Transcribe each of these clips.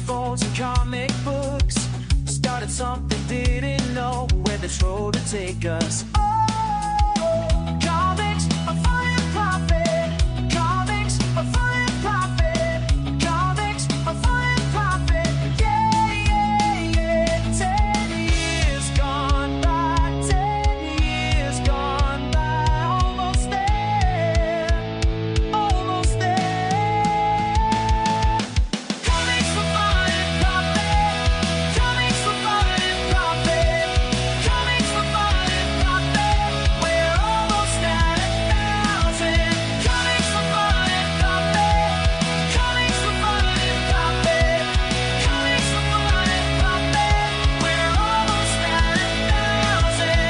microphones and comic books. Started something, didn't know where this road would take us. Oh, comics are fun and profit. Comics are fun and profit. Comics are fun and profit. Yeah, yeah, yeah. 10 years gone by. 10 years gone by. Almost there. Almost there. Comics for fun and profit. Comics for fun and profit. Comics for fun and profit. We're almost at 1,000. Comics for fun and profit. Comics for fun and profit. Comics for fun and profit. We're almost at 1,000.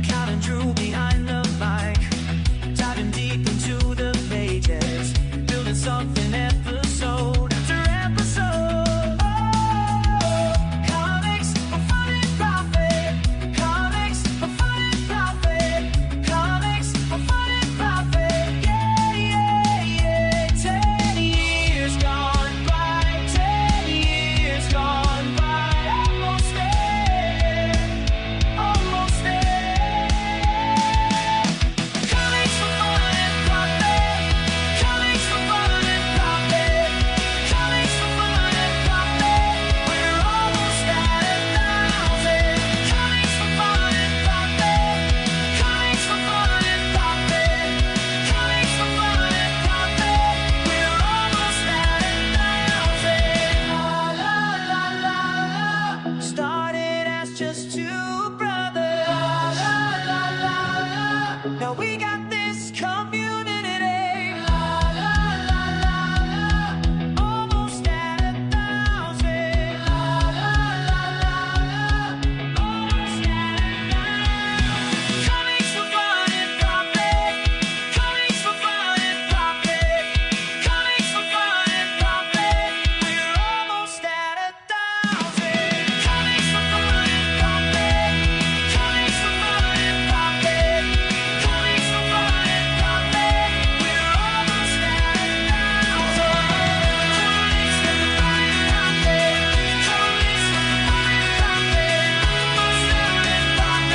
Count and Drew behind the mic, diving deep into the pages, building something episode after episode. Oh, comics for fun and profit. Comics for fun and profit. Comics for fun and profit. Yeah, yeah, yeah. 10 years gone by. 10 years gone by. Almost there. Almost there. Comics for fun and profit. Comics for fun and profit. Comics for fun and profit. We're almost at 1,000. Comics for fun and profit. Comics for fun and profit. Comics for fun and profit. We're almost at 1,000. La la la la. Started as just two brothers. La la la la. Now we got this community. La la la la. Almost at 1,000. La la la la. Almost at 1,000. Comics for fun and profit. Comics for fun and profit. Comics for fun and profit. We're almost at 1,000. Comics for fun and profit. Comics for fun and profit. Comics for fun and profit. We're almost at 1,000. Comics for fun and profit. Comics for fun and profit.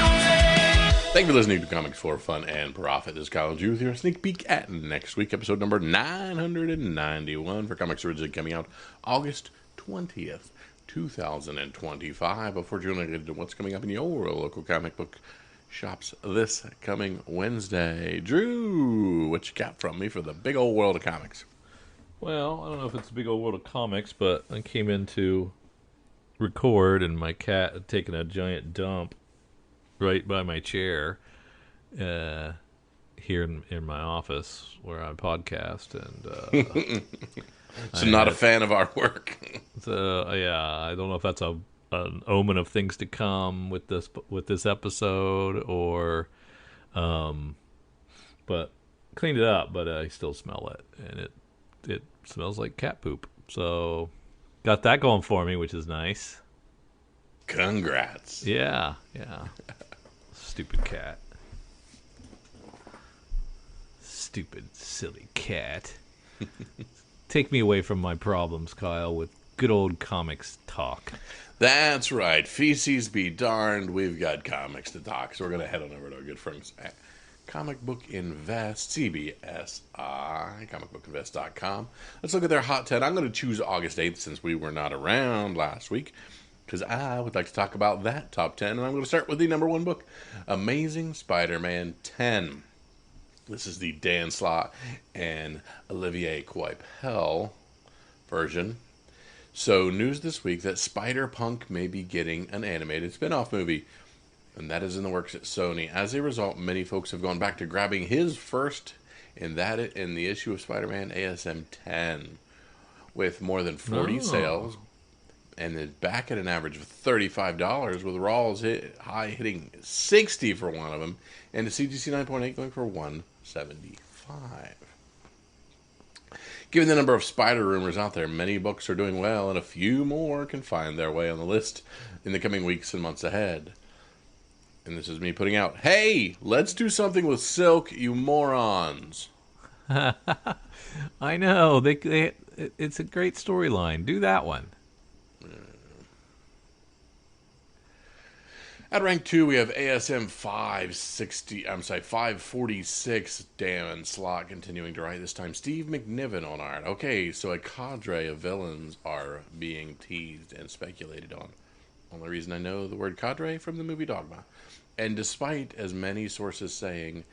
Almost at 1,000. Thank you for listening to Comics for Fun and Profit. This is Kyle G with your sneak peek at next week, episode number 991 for comics originally coming out August 20th, 2025. Before June, I get into what's coming up in your local comic book shops this coming Wednesday. Drew, what you got from me for the big old world of comics? Well, I don't know if it's a big old world of comics, but I came in to record, and my cat had taken a giant dump right by my chair here in my office where I podcast. And So not a fan of our work. so yeah, I don't know if that's an omen of things to come with this episode, or but cleaned it up, but I still smell it, and it smells like cat poop. So got that going for me, which is nice. Congrats. Yeah. Stupid cat. Stupid, silly cat. Take me away from my problems, Kyle, with good old comics talk. That's right. Feces be darned. We've got comics to talk. So we're going to head on over to our good friends at Comic Book Invest, CBSI, comicbookinvest.com. Let's look at their Hot 10. I'm going to choose August 8th since we were not around last week, because I would like to talk about that top 10. And I'm going to start with the number one book, Amazing Spider-Man 10. This is the Dan Slott and Olivier Coipel version. So, news this week that Spider-Punk may be getting an animated spin-off movie, and that is in the works at Sony. As a result, many folks have gone back to grabbing his first in the issue of Spider-Man ASM 10, with more than 40 sales, and is back at an average of $35, with Rawls hitting 60 for one of them, and the CGC 9.8 going for $175. Given the number of spider rumors out there, many books are doing well, and a few more can find their way on the list in the coming weeks and months ahead. And this is me putting out, hey, let's do something with Silk, you morons. I know. It's a great storyline. Do that one. At rank 2, we have ASM 560. I'm sorry, 546. Dan Slot continuing to write. This time, Steve McNiven on art. Okay, so a cadre of villains are being teased and speculated on. Only reason I know the word cadre from the movie Dogma. And despite as many sources saying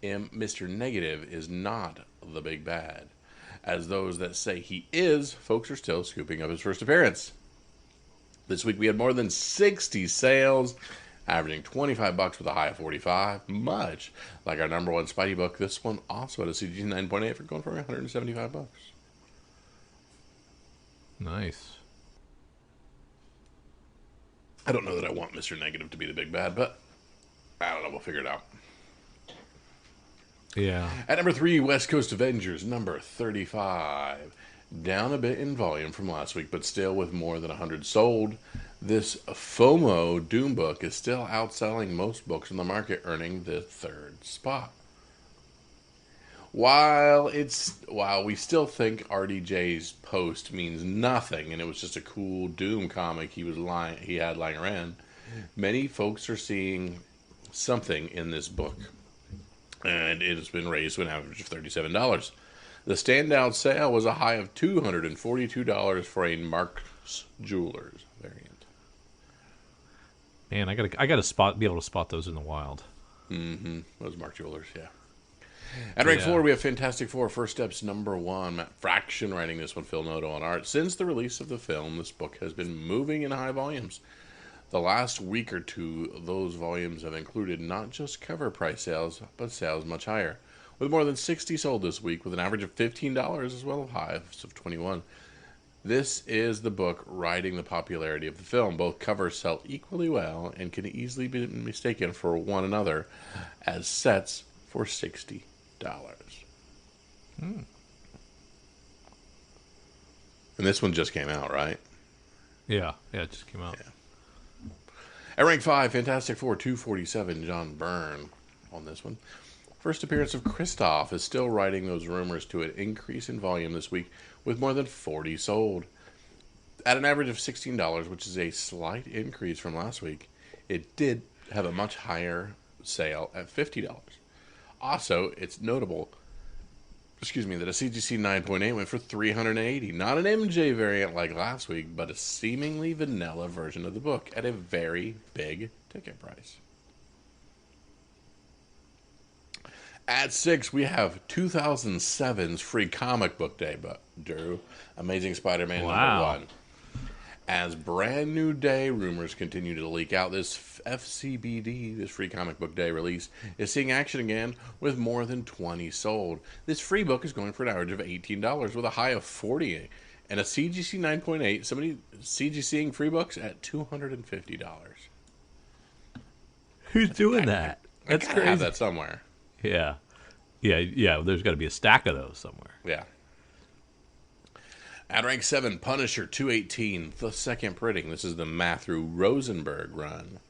Mr. Negative is not the big bad, as those that say he is, folks are still scooping up his first appearance. This week we had more than 60 sales, averaging $25 with a high of 45. Much like our number one Spidey book, this one also had a CG 9.8 for going for $175. Nice. I don't know that I want Mr. Negative to be the big bad, but I don't know. We'll figure it out. Yeah. At number 3, West Coast Avengers, number 35. Down a bit in volume from last week, but still with more than 100 sold. This FOMO Doom book is still outselling most books in the market, earning the 3rd spot. While we still think RDJ's post means nothing, and it was just a cool Doom comic he had lying around, many folks are seeing something in this book, and it has been raised to an average of $37. The standout sale was a high of $242 for a Mark's Jewelers variant. Man, I gotta be able to spot those in the wild. Mm-hmm. Those Mark Jewelers, yeah. At rank 4, we have Fantastic Four First Steps number 1. Matt Fraction writing this one, Phil Noto on art. Since the release of the film, this book has been moving in high volumes. The last week or two, those volumes have included not just cover price sales, but sales much higher, with more than 60 sold this week, with an average of $15 as well as highs of 21. This is the book riding the popularity of the film. Both covers sell equally well and can easily be mistaken for one another as sets for $60. And this one just came out, right? Yeah, it just came out. Yeah. At rank 5, Fantastic Four 247, John Byrne on this one. First appearance of Kristoff is still riding those rumors to an increase in volume this week, with more than 40 sold. At an average of $16, which is a slight increase from last week, it did have a much higher sale at $50. Also, it's notable, that a CGC 9.8 went for $380. Not an MJ variant like last week, but a seemingly vanilla version of the book at a very big ticket price. At 6, we have 2007's Free Comic Book Day, but Drew, Amazing Spider-Man number 1. As brand new day rumors continue to leak out, this FCBD, this Free Comic Book Day release, is seeing action again with more than 20 sold. This free book is going for an average of $18 with a high of 40 and a CGC 9.8. Somebody CGCing free books at $250. Who's doing that? That's crazy. I have that somewhere. Yeah. There's got to be a stack of those somewhere. Yeah. At rank 7, Punisher 218, the second printing. This is the Matthew Rosenberg run.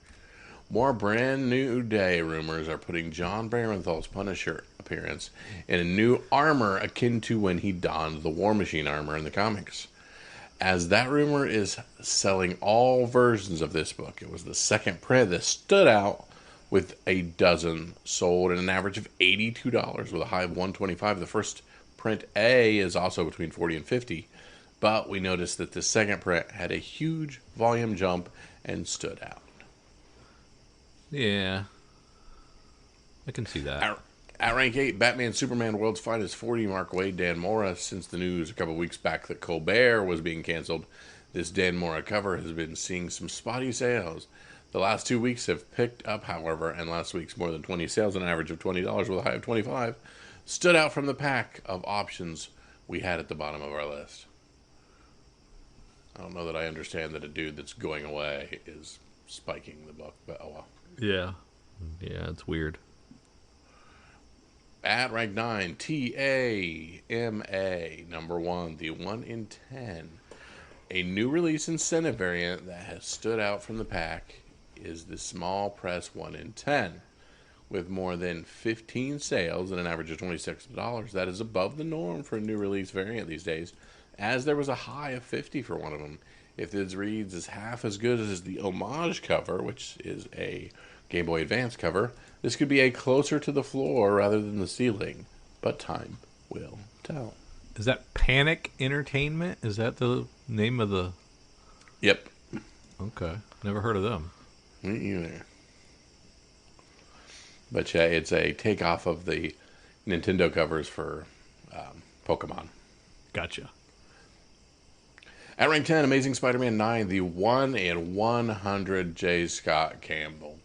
More brand new day rumors are putting John Barenthal's Punisher appearance in a new armor akin to when he donned the War Machine armor in the comics. As that rumor is selling all versions of this book, it was the second print that stood out with a dozen sold at an average of $82 with a high of $125. The first print A is also between $40 and $50. But we noticed that the second print had a huge volume jump and stood out. Yeah. I can see that. At rank 8, Batman Superman World's Finest 40, Mark Waid, Dan Mora. Since the news a couple weeks back that Colbert was being canceled, this Dan Mora cover has been seeing some spotty sales. The last 2 weeks have picked up, however, and last week's more than 20 sales, an average of $20 with a high of 25, stood out from the pack of options we had at the bottom of our list. I don't know that I understand that a dude that's going away is spiking the book, but oh well. Yeah, it's weird. At rank 9, TAMA number 1, the 1 in 10. A new release incentive variant that has stood out from the pack is the small press 1 in 10. with more than 15 sales and an average of $26. That is above the norm for a new release variant these days, as there was a high of 50 for one of them. If this reads as half as good as the homage cover, which is a Game Boy Advance cover, this could be a closer to the floor rather than the ceiling. But time will tell. Is that Panic Entertainment? Is that the name of the... Yep. Okay. Never heard of them. Me either. But yeah, it's a takeoff of the Nintendo covers for Pokemon. Gotcha. At rank 10, Amazing Spider-Man 9, the 1 in 100 J. Scott Campbell.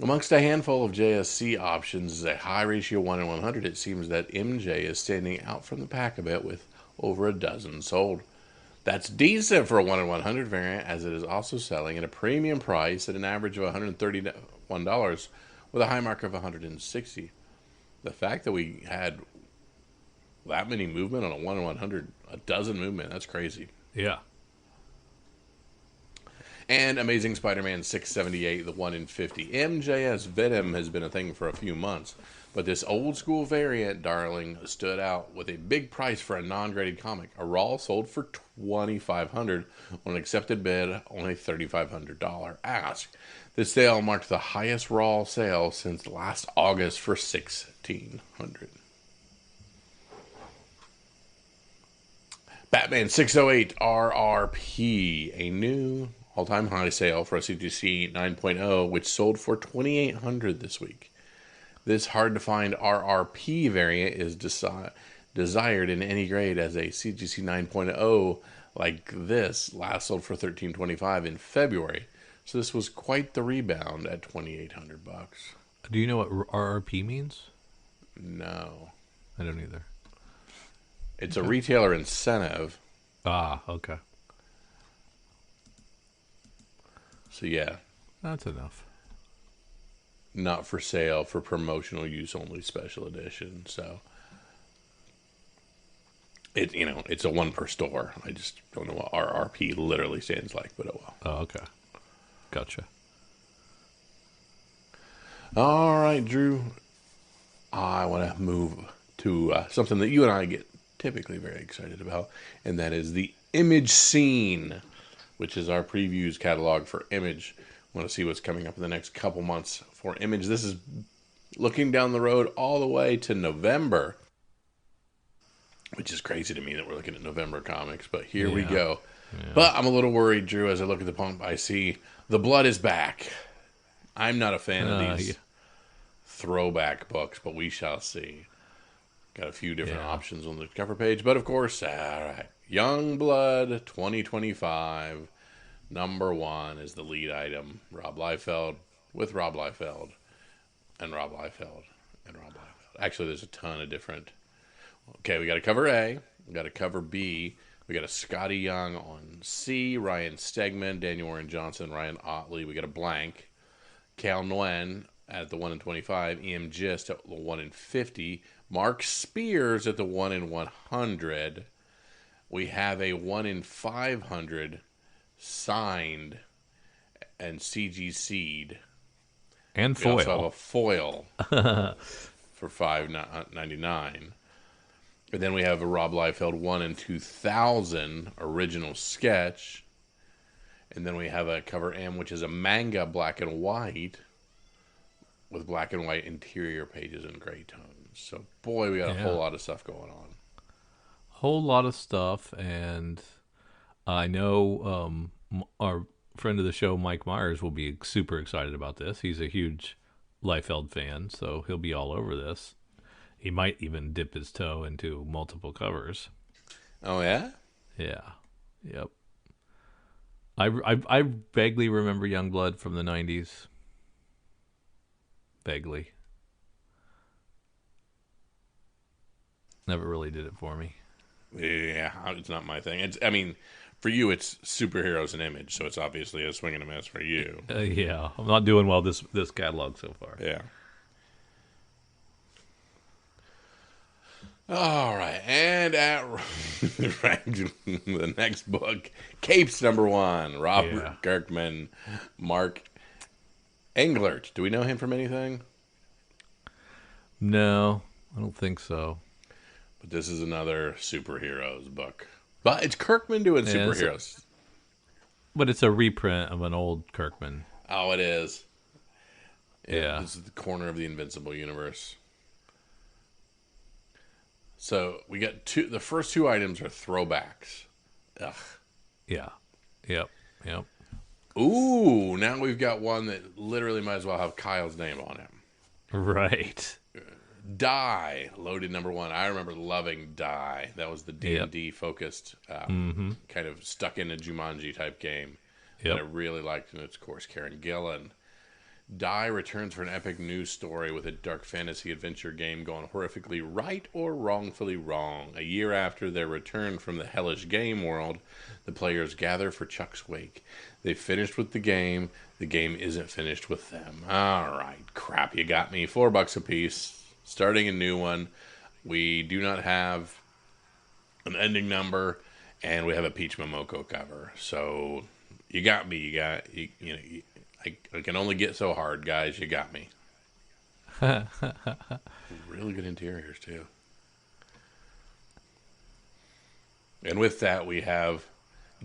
Amongst a handful of JSC options is a high ratio 1 in 100. It seems that MJ is standing out from the pack a bit with over a dozen sold. That's decent for a 1 in 100 variant, as it is also selling at a premium price at an average of $131 with a high mark of $160. The fact that we had that many movement on a 1 in 100, a dozen movement, that's crazy. Yeah. And Amazing Spider-Man 678, the 1 in 50. MJS Venom has been a thing for a few months, but this old school variant, darling, stood out with a big price for a non-graded comic. A raw sold for $2,500 on an accepted bid, only $3,500 ask. This sale marked the highest raw sale since last August for $1,600. Batman 608 RRP, a new all-time high sale for a CGC 9.0, which sold for $2,800 this week. This hard-to-find RRP variant is desired in any grade, as a CGC 9.0 like this last sold for $1,325 in February. So this was quite the rebound at $2,800. Do you know what RRP means? No. I don't either. It's a retailer incentive. Ah, okay. So yeah. That's enough. Not for sale, for promotional use only, special edition. So it's a one per store. I just don't know what RRP literally stands like, but oh well. Oh, okay. Gotcha. All right, Drew. I want to move to something that you and I get typically very excited about, and that is the Image Scene, which is our previews catalog for Image. Want to see what's coming up in the next couple months for Image. This is looking down the road all the way to November, which is crazy to me that we're looking at November comics, but here we go. Yeah. But I'm a little worried, Drew, as I look at the pump. I see The Blood is Back. I'm not a fan of these throwback books, but we shall see. Got a few different options on the cover page, but of course, all right. Young Blood 2025, number 1 is the lead item. Rob Liefeld with Rob Liefeld and Rob Liefeld and Rob Liefeld. Actually, there's a ton of different. Okay, we got a cover A, we got a cover B, we got a Scotty Young on C, Ryan Stegman, Daniel Warren Johnson, Ryan Otley. We got a blank. Cal Nguyen at the 1 in 25, EM Gist at the 1 in 50, Mark Spears at the 1 in 100. We have a 1 in 500 signed and CG seed. And we foil. also have a foil for $5.99. And then we have a Rob Liefeld 1 in 2000 original sketch. And then we have a cover M, which is a manga black and white with black and white interior pages and gray tones. So, boy, we got a whole lot of stuff going on. Whole lot of stuff, and I know our friend of the show, Mike Myers, will be super excited about this. He's a huge Liefeld fan, so he'll be all over this. He might even dip his toe into multiple covers. Oh, yeah? Yeah. Yep. I vaguely remember Youngblood from the 90s. Vaguely. Never really did it for me. Yeah, it's not my thing. I mean, for you, it's superheroes and Image, so it's obviously a swing and a miss for you. Yeah, I'm not doing well this catalog so far. Yeah. All right, and at the next book, Capes number 1, Robert Kirkman, Mark Englert. Do we know him from anything? No, I don't think so. But this is another superheroes book. But it's Kirkman doing Yeah, superheroes. but it's a reprint of an old Kirkman. Oh, it is. Yeah. This is the corner of the Invincible universe. So we got two. The first two items are throwbacks. Ugh. Yeah. Yep. Yep. Ooh, now we've got one that literally might as well have Kyle's name on it. Right. Die, loaded number one. I remember loving Die. That was the D&D focused, kind of stuck in a Jumanji type game. Yep. That I really liked, and it's, of course, Karen Gillan. Die returns for an epic news story with a dark fantasy adventure game gone horrifically right or wrongfully wrong. A year after their return from the hellish game world, the players gather for Chuck's wake. They finished with the game. The game isn't finished with them. All right, crap, you got me. $4 a piece. Starting a new one. We do not have an ending number, and we have a Peach Momoko cover. So you got me. I can only get so hard, guys. You got me. Really good interiors, too. And with that, we have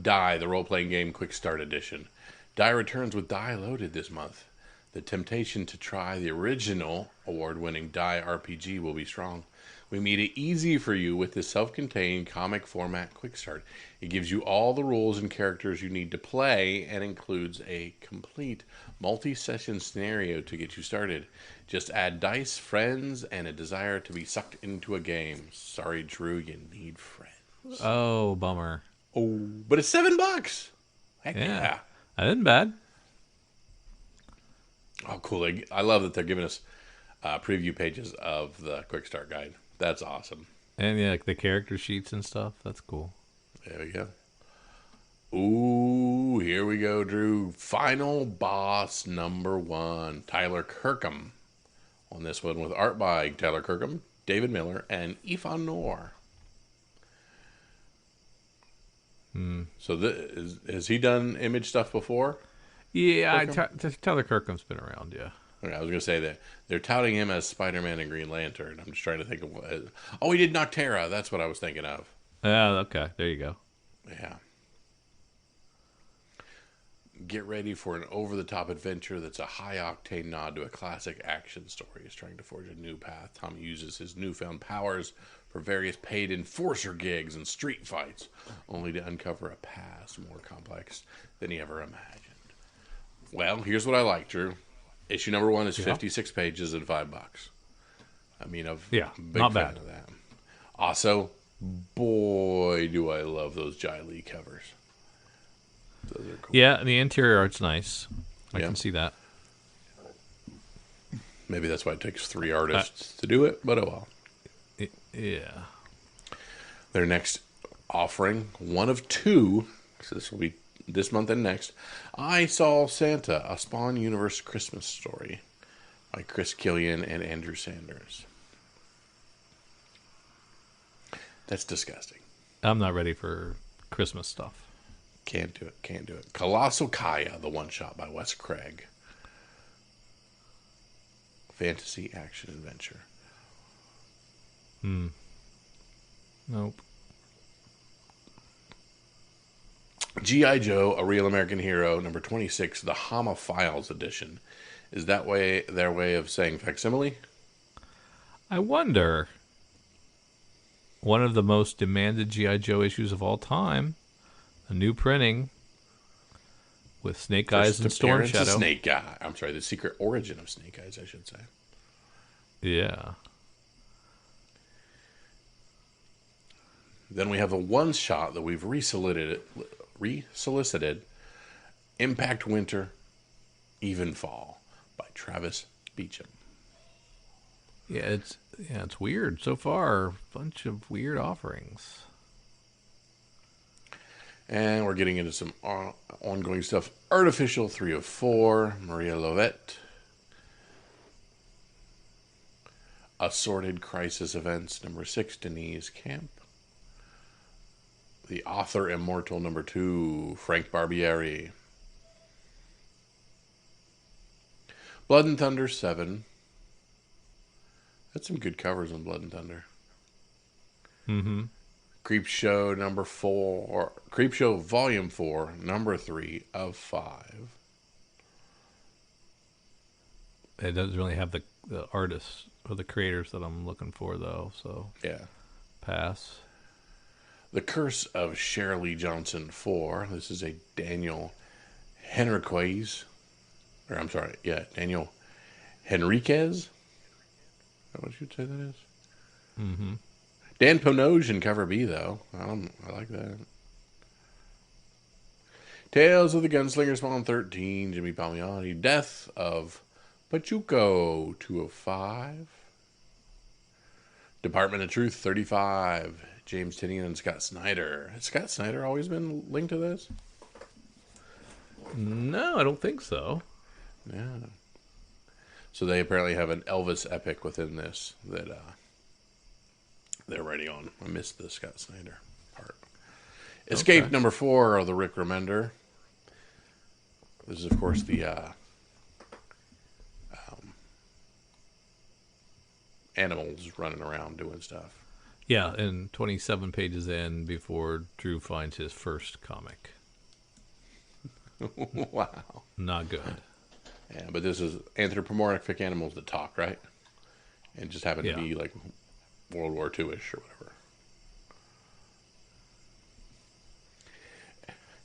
Die, the role-playing game Quick Start Edition. Die returns with Die Loaded this month. The temptation to try the original award-winning Die RPG will be strong. We made it easy for you with this self-contained comic format Quick Start. It gives you all the rules and characters you need to play and includes a complete multi-session scenario to get you started. Just add dice, friends, and a desire to be sucked into a game. Sorry, Drew, you need friends. Oh, bummer. Oh, but it's $7. Heck yeah. That isn't bad. Oh, cool. I love that they're giving us preview pages of the Quick Start Guide. That's awesome. And yeah, like the character sheets and stuff. That's cool. There we go. Ooh, here we go, Drew. Final boss number one. Tyler Kirkham. On this one with art by Tyler Kirkham, David Miller, and Ifan Noor. So has he done image stuff before? Yeah, Tyler Kirkham's been around, yeah. Okay, I was going to say that they're touting him as Spider-Man and Green Lantern. I'm just trying to think of what. Oh, he did Noctera. That's what I was thinking of. Yeah, okay. There you go. Yeah. Get ready for an over-the-top adventure that's a high-octane nod to a classic action story. He's trying to forge a new path. Tommy uses his newfound powers for various paid enforcer gigs and street fights, only to uncover a past more complex than he ever imagined. Well, here's what I like, Drew. Issue number one is 56 pages and $5. I mean, I'm a big not fan bad. of that. Also, boy, do I love those Jai Lee covers. Those are cool. Yeah, and the interior art's nice. I Yeah. can see that. Maybe that's why it takes 3 artists to do it, but oh well. Yeah. Their next offering, one of 2, so this will be this month and next, I Saw Santa, a Spawn Universe Christmas story by Chris Killian and Andrew Sanders. That's disgusting. I'm not ready for Christmas stuff. Can't do it. Colossal Kaya, the one-shot by Wes Craig. Fantasy action adventure. Nope. G.I. Joe, A Real American Hero, number 26, the Hama Files edition. Is that their way of saying facsimile? I wonder. One of the most demanded G.I. Joe issues of all time. A new printing with Snake Eyes and Storm Appearance of Shadow. Snake Eye. I'm sorry, the secret origin of Snake Eyes, I should say. Yeah. Then we have a one-shot that we've resolicited. Impact Winter, Even Fall by Travis Beecham. Yeah, it's weird so far. Bunch of weird offerings. And we're getting into some ongoing stuff. Artificial 3 of 4, Maria Lovett. Assorted Crisis Events, number 6, Denise Camp. The Author Immortal, number 2, Frank Barbieri. Blood and Thunder 7. That's some good covers on Blood and Thunder. Mm-hmm. Creepshow number 4, Creepshow Volume 4, number 3 of 5. It doesn't really have the artists or the creators that I'm looking for, though, so Yeah. pass. The Curse of Shirley Johnson 4. This is a Daniel Henriquez. Or, I'm sorry, yeah, Daniel Henriquez. Is that what you'd say that is? Mm-hmm. Dan Ponoj in cover B, though. I like that. Tales of the Gunslinger Spawn 13. Jimmy Palmiotti. Death of Pachuco 205. Department of Truth 35. James Tinian and Scott Snyder. Has Scott Snyder always been linked to this? No, I don't think so. Yeah. So they apparently have an Elvis epic within this that they're writing on. I missed the Scott Snyder part. Escape number 4 of the Rick Remender. This is, of course, the animals running around doing stuff. Yeah, and 27 pages in before Drew finds his first comic. Wow. Not good. Yeah, but this is anthropomorphic animals that talk, right? And just happen to be like World War II-ish or whatever.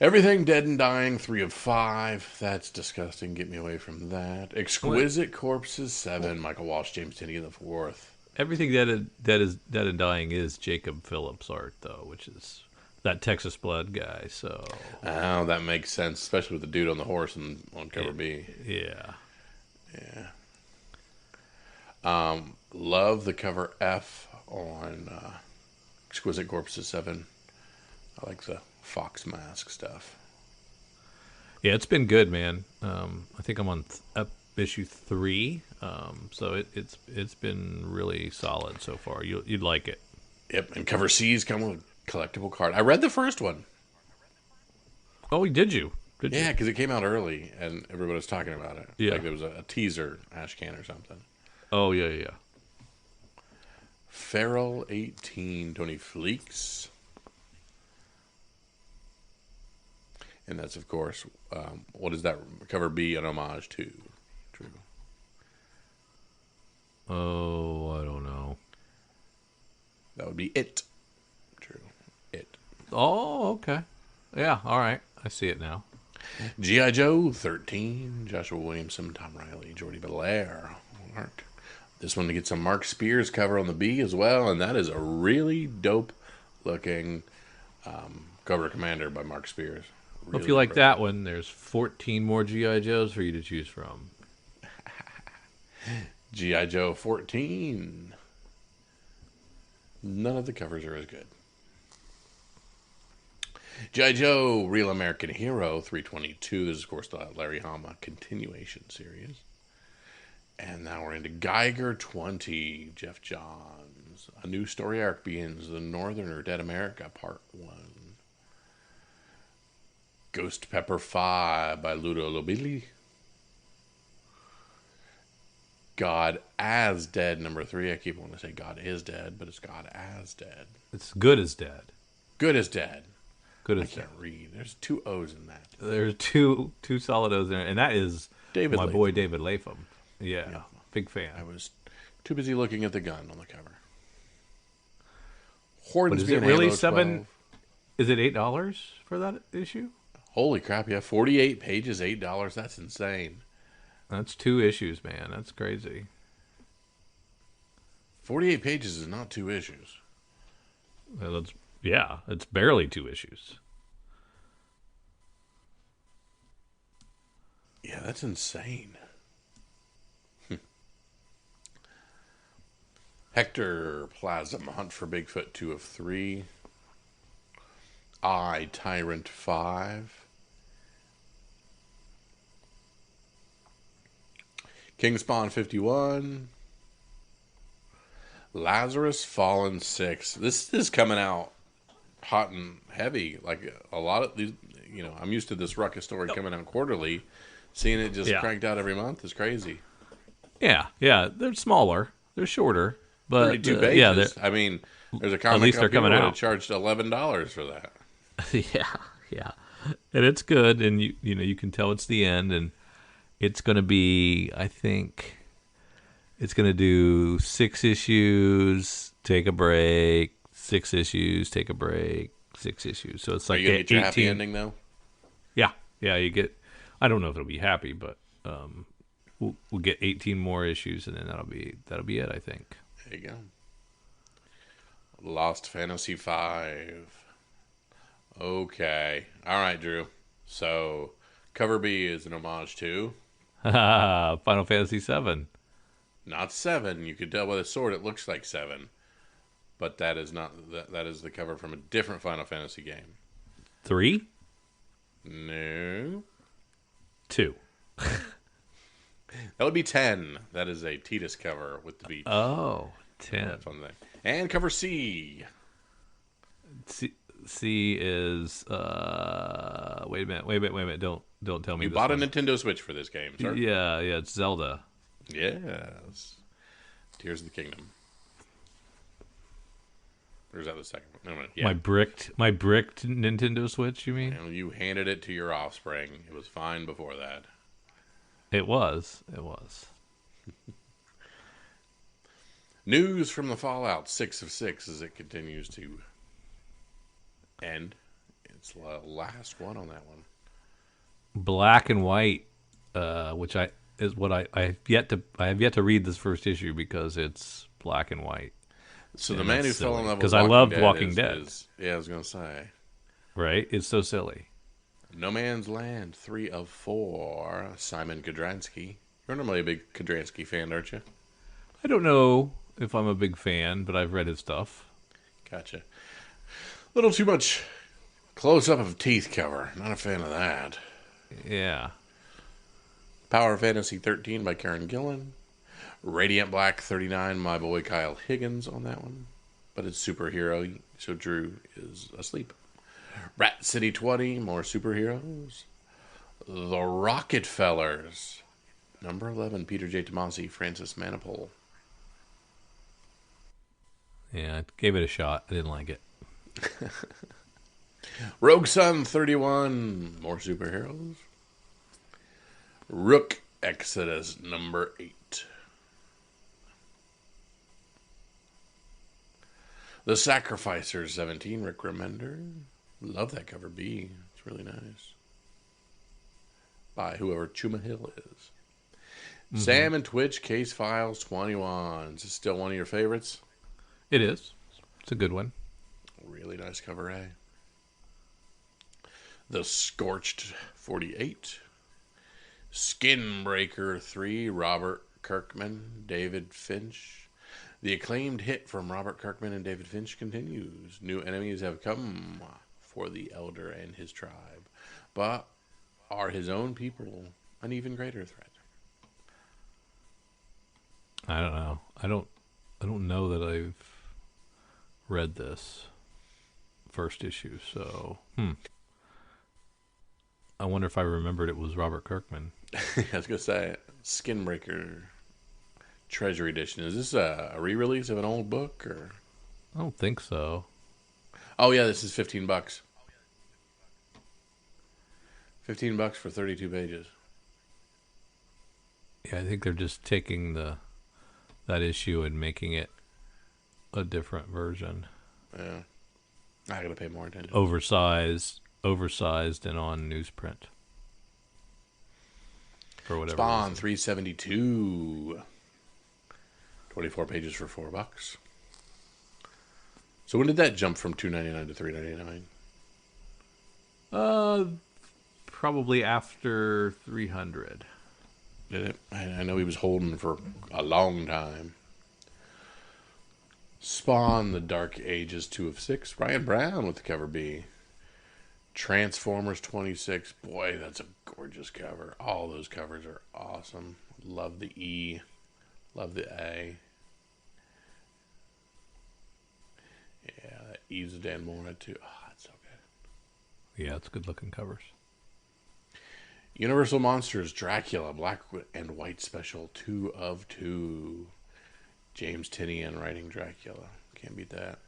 Everything Dead and Dying 3 of 5. That's disgusting. Get me away from that. Exquisite Corpses 7. Michael Walsh, James Tinian the 4th. Everything Dead and Dying is Jacob Phillips' art, though, which is that Texas Blood guy. So Oh, that makes sense, especially with the dude on the horse and on cover B. Yeah. Love the cover F on Exquisite Corpses 7. I like the fox mask stuff. Yeah, it's been good, man. I think I'm on issue 3, so it's been really solid so far. You'd like it. Yep, and cover C's come with a collectible card. I read the first one. Oh, did you? Yeah, because it came out early, and everybody was talking about it. Yeah. Like there was a teaser ash can or something. Oh, yeah. Feral 18, Tony Fleeks. And that's, of course, what is that cover B an homage to? True. Oh, I don't know. That would be It. True. It. Oh, okay. Yeah, all right. I see it now. G.I. Joe 13, Joshua Williamson, Tom Riley, Jordy Belair. Mark. This one to get some Mark Spears cover on the B as well, and that is a really dope looking Cobra Commander by Mark Spears. Well, if you like that one, there's 14 more G.I. Joes for you to choose from. G.I. Joe 14. None of the covers are as good. G.I. Joe Real American Hero 322. This is, of course, the Larry Hama continuation series. And now we're into Geiger 20, Jeff Johns. A new story arc begins, The Northerner Dead America, Part 1. Ghost Pepper 5 by Ludo Lobili. God as Dead, number 3. I keep wanting to say God is Dead, but it's God as Dead. It's Good as Dead. Good as Dead. Good I as Dead. can't read. There's 2 O's in that. There's two solid O's in it, and that is David my Latham. boy David Latham. Yeah, big fan. I was too busy looking at the gun on the cover. But Hornsby is it and really Halo 7? 12. Is it $8 for that issue? Holy crap, yeah. 48 pages, $8. That's insane. That's 2 issues, man. That's crazy. 48 pages is not 2 issues. Well, it's barely 2 issues. Yeah, that's insane. Hector Plasm, Hunt for Bigfoot 2 of 3. I, Tyrant 5. King Spawn 51. Lazarus Fallen 6. This is coming out hot and heavy. Like a lot of these, I'm used to this Ruckus story coming out quarterly. Seeing it just cranked out every month is crazy. Yeah, they're smaller. They're shorter, but 32 yeah, pages. I mean, there's a comic least they're company coming that would out. have charged $11 for that. yeah, and it's good, and you can tell it's the end, and it's going to be, I think, it's going to do 6 issues, take a break, 6 issues, take a break, 6 issues. So it's Are like you going to get your 18. happy ending, though? Yeah, you get. I don't know if it'll be happy, but we'll get 18 more issues, and then that'll be it. I think. There you go. Lost Fantasy 5. Okay. All right, Drew. So, cover B is an homage to Final Fantasy 7. not 7. You could tell by the sword it looks like 7. But that is not that is the cover from a different Final Fantasy game. 3, No. 2. That would be 10. That is a Titus cover with the beach. Oh, 10. That's one thing. And cover C. C is wait a minute. Don't tell me You this bought one. a Nintendo Switch for this game, sir? Yeah, it's Zelda. Yes. Tears of the Kingdom. Or is that the second one? No. Yeah. My bricked Nintendo Switch, you mean? And you handed it to your offspring. It was fine before that. It was. News from the Fallout 6 of 6 as it continues to end. It's the last one on that one. Black and white, which I have yet to read this first issue because it's black and white. So And the man who that's fell in silly, love with 'cause I loved Dead Walking Dead. Yeah, I was going to say. Right? It's so silly. No Man's Land 3 of 4. Simon Kodransky. You're normally a big Kodransky fan, aren't you? I don't know if I'm a big fan, but I've read his stuff. Gotcha. Little too much close-up of teeth cover. Not a fan of that. Yeah. Power Fantasy 13 by Karen Gillan. Radiant Black 39, my boy Kyle Higgins on that one. But it's superhero, so Drew is asleep. Rat City 20, more superheroes. The Rockefellers. Number 11, Peter J. Tomasi, Francis Manipul. Yeah, I gave it a shot. I didn't like it. Rogue Sun 31, more superheroes. Rook Exodus number 8. The Sacrificers 17, Rick Remender. Love that cover B. It's really nice. By whoever Chuma Hill is. Sam and Twitch Case Files 21. Is this still one of your favorites? It is. It's a good one. Really nice cover A. The Scorched 48. Skinbreaker 3, Robert Kirkman, David Finch. The acclaimed hit from Robert Kirkman and David Finch continues. New enemies have come for the Elder and his tribe, but are his own people an even greater threat? I don't know. I don't know that I've read this first issue, so I wonder if I remembered it was Robert Kirkman. I was going to say, Skinbreaker Treasury Edition. Is this a re-release of an old book? Or? I don't think so. Oh, yeah, this is $15. $15 for 32 pages. Yeah, I think they're just taking that issue and making it a different version. Yeah. I got to pay more attention. Oversized and on newsprint. For whatever Spawn reason. 372. 24 pages for $4. So when did that jump from $2.99 to $3.99? Probably after 300. Did it? I know he was holding for a long time. Spawn, The Dark Ages 2 of 6. Ryan Brown with the cover B. Transformers 26. Boy, that's a gorgeous cover. All those covers are awesome. Love the E. Love the A. Yeah, that Eve's Dan Mora too. Oh, that's so good. Yeah, it's good looking covers. Universal Monsters Dracula Black and White Special 2 of 2. James Tinian writing Dracula. Can't beat that.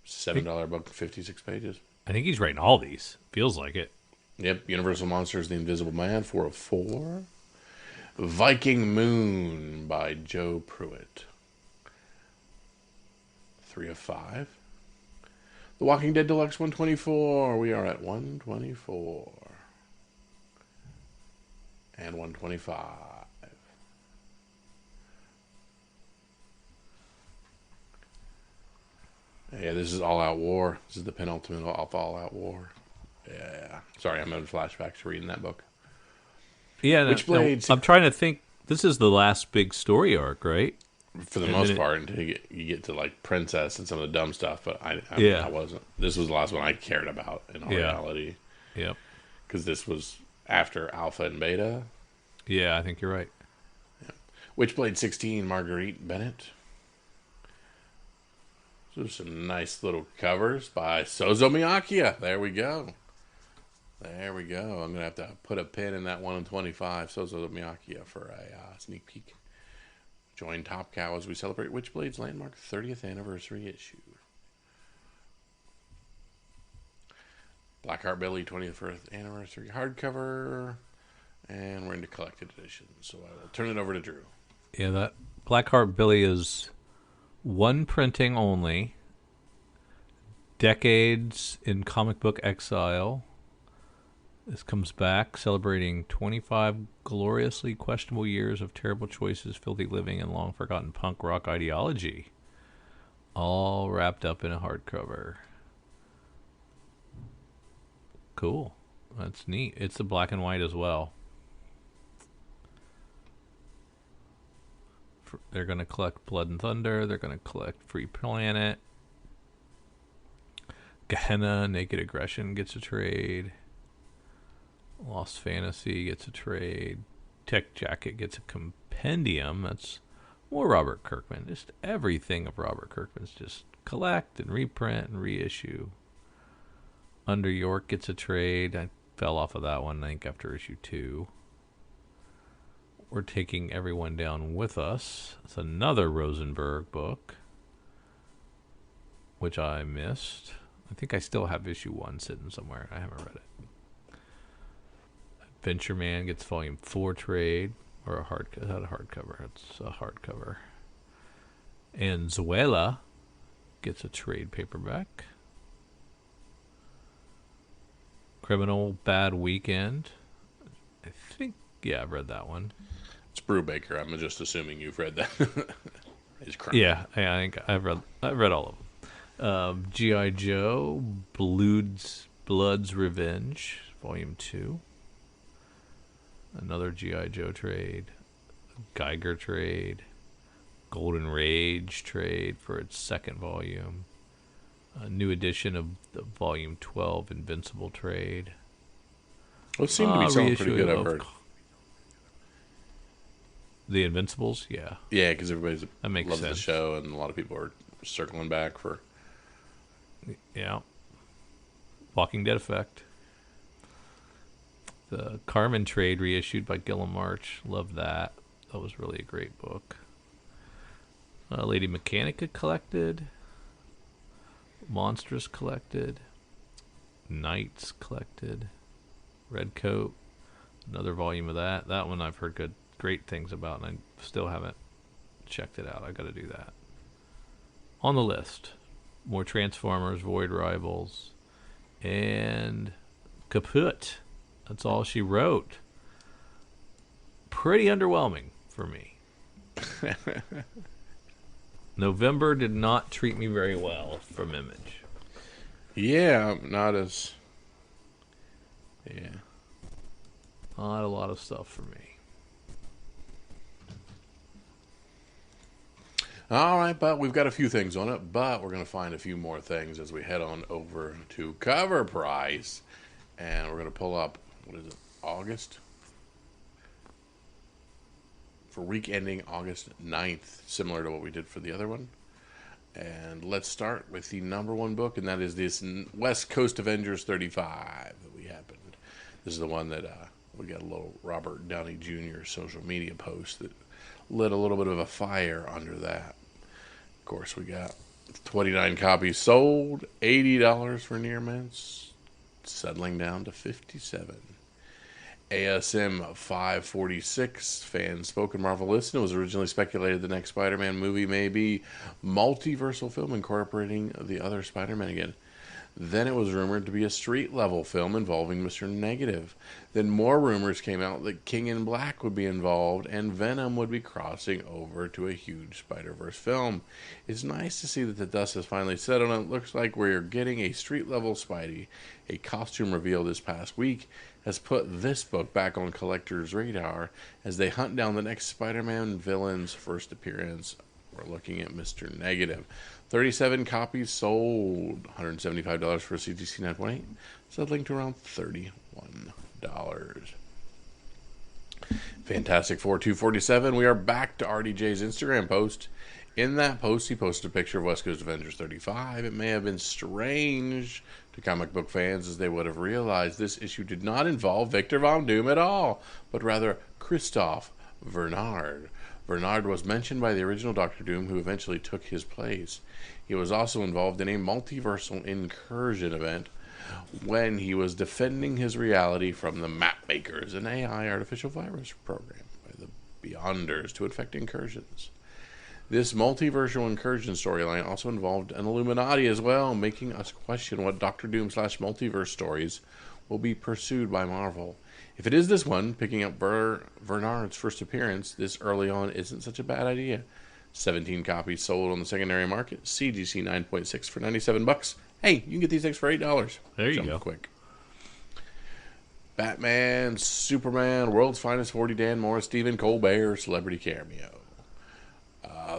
$7 book, 56 pages. I think he's writing all these. Feels like it. Yep. Universal Monsters, The Invisible Man, 404. Viking Moon by Joe Pruitt, 3 of 5. The Walking Dead Deluxe, 124. We are at 124. And 125. Yeah, this is All Out War. This is the penultimate of All Out War. Yeah. Sorry, I'm in flashbacks reading that book. Yeah, Witchblades. I'm trying to think. This is the last big story arc, right? For the most part, until you get to like Princess and some of the dumb stuff. But I wasn't. This was the last one I cared about in all reality. Yep. Because this was after Alpha and Beta. Yeah, I think you're right. Yeah. Witchblade 16, Marguerite Bennett. So some nice little covers by Sozo Miyakia. There we go. There we go. I'm going to have to put a pin in that 1 in 25. Sozo Miyakia for a sneak peek. Join Top Cow as we celebrate Witchblade's landmark 30th anniversary issue. Blackheart Billy 21st anniversary hardcover. And we're into collected editions. So I will turn it over to Drew. Yeah, that Blackheart Billy is one printing only. Decades in comic book exile. This comes back celebrating 25 gloriously questionable years of terrible choices, filthy living, and long forgotten punk rock ideology. All wrapped up in a hardcover. Cool. That's neat. It's a black and white as well. They're going to collect Blood and Thunder. They're going to collect Free Planet. Gehenna, Naked Aggression gets a trade. Lost Fantasy gets a trade. Tech Jacket gets a compendium. That's more Robert Kirkman. Just everything of Robert Kirkman's just collect and reprint and reissue. Under York gets a trade. I fell off of that one, I think, after issue 2. We're taking everyone down with us. It's another Rosenberg book, which I missed. I think I still have issue 1 sitting somewhere. I haven't read it. Adventure Man gets volume 4 trade, or a hardcover. It's a hardcover. And Zuela gets a trade paperback. Criminal Bad Weekend. I think, yeah, I've read that one. It's Brubaker. I'm just assuming you've read that. Yeah, I think I've read all of them. G.I. Joe, Blood's Revenge, volume 2. Another G.I. Joe trade. Geiger trade. Golden Rage trade for its second volume. A new edition of the volume 12 Invincible trade. Well, it seemed to be selling pretty good, I've heard. The Invincibles, yeah. Yeah, because everybody loves sense. the show, and a lot of people are circling back for... Yeah. Walking Dead effect. The Carmen trade reissued by Gilliam March. Love that. That was really a great book. Lady Mechanica collected. Monstrous collected. Knights collected. Redcoat. Another volume of that. That one I've heard great things about, and I still haven't checked it out. I got to do that. On the list, more Transformers, Void Rivals, and Kaput. That's all she wrote. Pretty underwhelming for me. November did not treat me very well from Image. Yeah, not as... Yeah. Not a lot of stuff for me. All right, but we've got a few things on it, but we're going to find a few more things as we head on over to Cover Price. And we're going to pull up, August? For week ending August 9th, similar to what we did for the other one. And let's start with the number 1 book, and that is this West Coast Avengers 35 that we happened. This is the one that we got a little Robert Downey Jr. social media post that lit a little bit of a fire under that. Of course, we got 29 copies sold, $80 for near mints, settling down to 57. ASM 546 fans spoke in Marvel Listen. It was originally speculated the next Spider-Man movie may be multiversal film incorporating the other Spider-Man again. Then it was rumored to be a street-level film involving Mr. Negative. Then more rumors came out that King in Black would be involved and Venom would be crossing over to a huge Spider-Verse film. It's nice to see that the dust has finally settled and it looks like we're getting a street-level Spidey. A costume reveal this past week has put this book back on collectors' radar as they hunt down the next Spider-Man villain's first appearance. We're looking at Mr. Negative. 37 copies sold, $175 for a CGC 9.8, settling to around $31. Fantastic Four 247. We are back to RDJ's Instagram post. In that post, he posted a picture of West Coast Avengers 35. It may have been strange to comic book fans as they would have realized this issue did not involve Victor Von Doom at all, but rather Christophe Bernard. Bernard was mentioned by the original Doctor Doom, who eventually took his place. He was also involved in a multiversal incursion event when he was defending his reality from the Mapmakers, an AI artificial virus program by the Beyonders to infect incursions. This multiversal incursion storyline also involved an Illuminati as well, making us question what Doctor Doom/multiverse stories will be pursued by Marvel. If it is this one, picking up Bernard's first appearance this early on isn't such a bad idea. 17 copies sold on the secondary market. CGC 9.6 for $97. Hey, you can get these things for $8. There you go. Quick. Batman, Superman, World's Finest 40 Dan Morris, Stephen Colbert, Celebrity Cameo.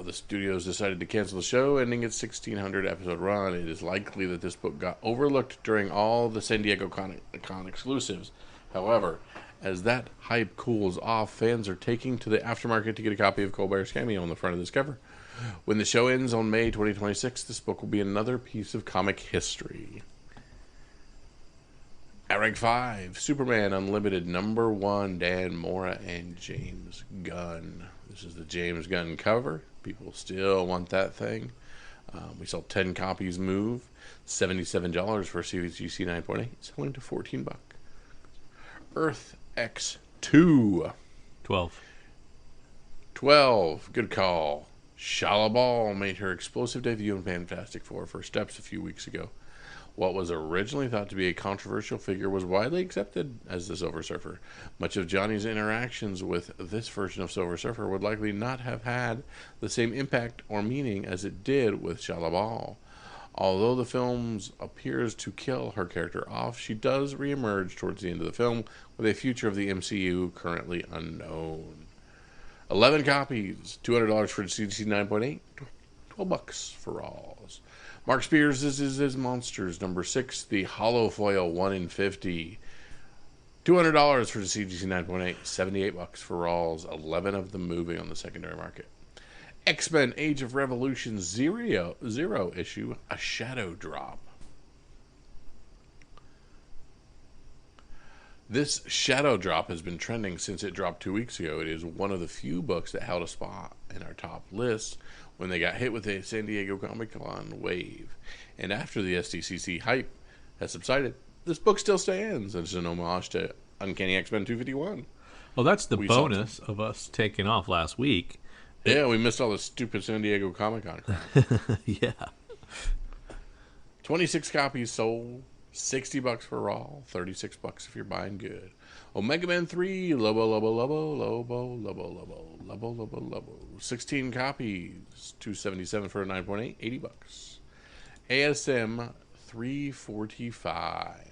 The studios decided to cancel the show, ending its 1,600 episode run. It is likely that this book got overlooked during all the San Diego Con exclusives. However, as that hype cools off, fans are taking to the aftermarket to get a copy of Colbert's cameo on the front of this cover. When the show ends on May 2026, this book will be another piece of comic history. At rank 5, Superman Unlimited #1, Dan Mora and James Gunn. This is the James Gunn cover. People still want that thing. We saw 10 copies move, $77 for CGC 9.8, selling to $14. Earth X2. 12. 12. Good call. Shala Ball made her explosive debut in Fantastic Four First Steps a few weeks ago. What was originally thought to be a controversial figure was widely accepted as the Silver Surfer. Much of Johnny's interactions with this version of Silver Surfer would likely not have had the same impact or meaning as it did with Shala Ball. Although the film appears to kill her character off, she does reemerge towards the end of the film with a future of the MCU currently unknown. 11 copies, $200 for CGC 9.8, $12 for all. Mark Spears, this is his Monsters, #6, the Hollow Foil 1 in 50. $200 for the CGC 9.8, $78 for Rawls, 11 of them moving on the secondary market. X-Men Age of Revolution Zero issue, a Shadow Drop. This Shadow Drop has been trending since it dropped 2 weeks ago. It is one of the few books that held a spot in our top list when they got hit with a San Diego Comic-Con wave. And after the SDCC hype has subsided, this book still stands as an homage to Uncanny X-Men 251. Well, that's the bonus of us taking off last week. Yeah, we missed all the stupid San Diego Comic-Con. Yeah. 26 copies sold, $60 for raw, $36 if you're buying good. Omega Man 3, Lobo. 16 copies, $277 for a 9.8, $80. ASM 345.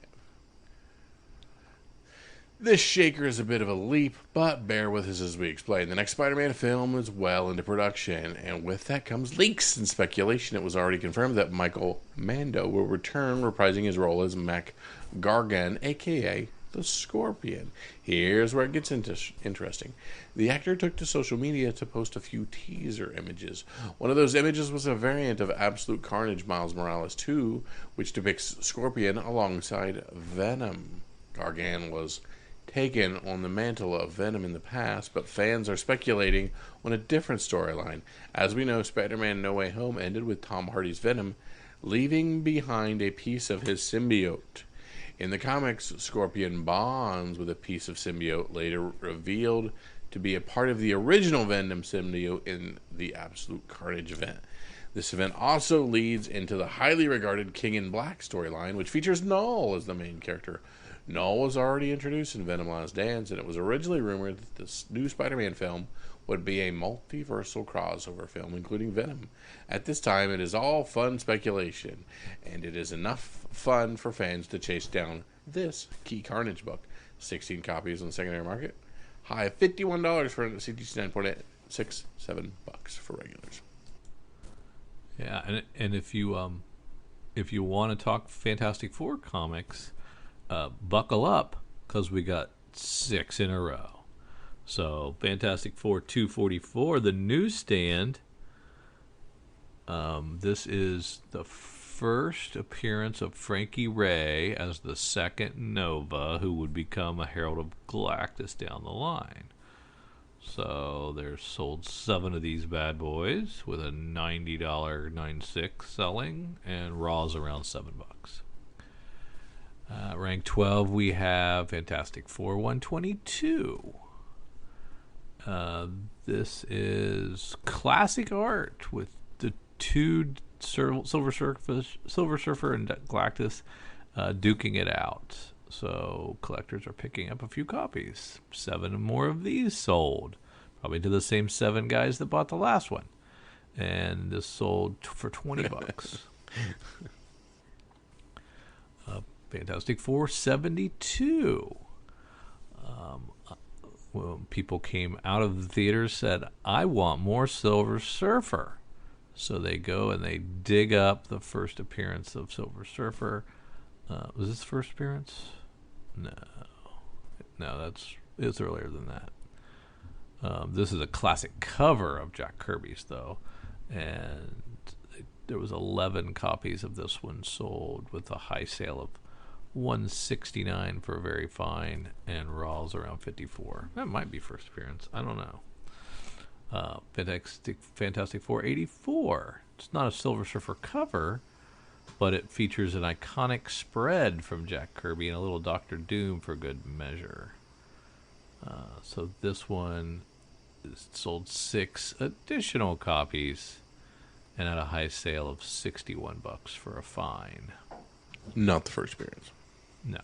This shaker is a bit of a leap, but bear with us as we explain. The next Spider-Man film is well into production, and with that comes leaks and speculation. It was already confirmed that Michael Mando will return, reprising his role as Mac Gargan, a.k.a. the Scorpion. Here's where it gets interesting. The actor took to social media to post a few teaser images. One of those images was a variant of Absolute Carnage Miles Morales 2, which depicts Scorpion alongside Venom. Gargan was taken on the mantle of Venom in the past, but fans are speculating on a different storyline. As we know, Spider-Man No Way Home ended with Tom Hardy's Venom leaving behind a piece of his symbiote. In the comics, Scorpion bonds with a piece of symbiote later revealed to be a part of the original Venom symbiote in the Absolute Carnage event. This event also leads into the highly regarded King in Black storyline, which features Null as the main character. Null was already introduced in Venom Last Dance, and it was originally rumored that this new Spider-Man film would be a multiversal crossover film, including Venom. At this time, it is all fun speculation, and it is enough fun for fans to chase down this key Carnage book. 16 copies on the secondary market. High of $51 for CGC 9.8, $7 for regulars. Yeah, and if you want to talk Fantastic Four comics, buckle up, because we got 6 in a row. So, Fantastic Four 244, the newsstand. This is the first appearance of Frankie Ray as the second Nova, who would become a Herald of Galactus down the line. So, they're sold 7 of these bad boys with a $90.96 selling, and Raw's around $7. Rank 12, we have Fantastic Four 122. This is classic art with the 2 Silver Surfer and Galactus duking it out. So collectors are picking up a few copies. 7 more of these sold. Probably to the same 7 guys that bought the last one. And this sold for $20. Fantastic Four 72. When people came out of the theaters, said, I want more Silver Surfer. So they go and they dig up the first appearance of Silver Surfer. Was this the first appearance? No, it's earlier than that. This is a classic cover of Jack Kirby's, though, and there was 11 copies of this one sold with a high sale of $169 for very fine, and Raw's around $54. That might be first appearance. I don't know. Fantastic Four 84. It's not a Silver Surfer cover, but it features an iconic spread from Jack Kirby and a little Doctor Doom for good measure. So this one sold 6 additional copies and at a high sale of $61 for a fine. Not the first appearance. No.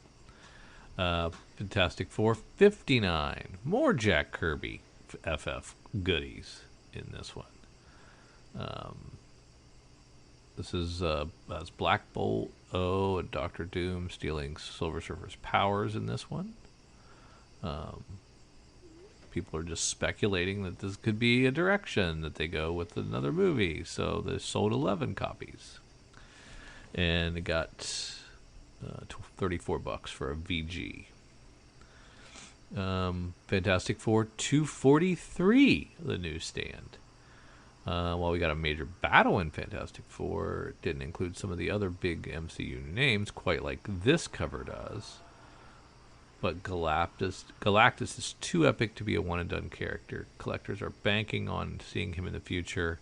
Fantastic Four 59. More Jack Kirby FF goodies in this one. This is as Black Bolt O and Doctor Doom stealing Silver Surfer's powers in this one. People are just speculating that this could be a direction that they go with another movie. So they sold 11 copies. And it got $34 for a VG. Fantastic Four 243, the newsstand. While we got a major battle in Fantastic Four, it didn't include some of the other big MCU names quite like this cover does. But Galactus is too epic to be a one-and-done character. Collectors are banking on seeing him in the future,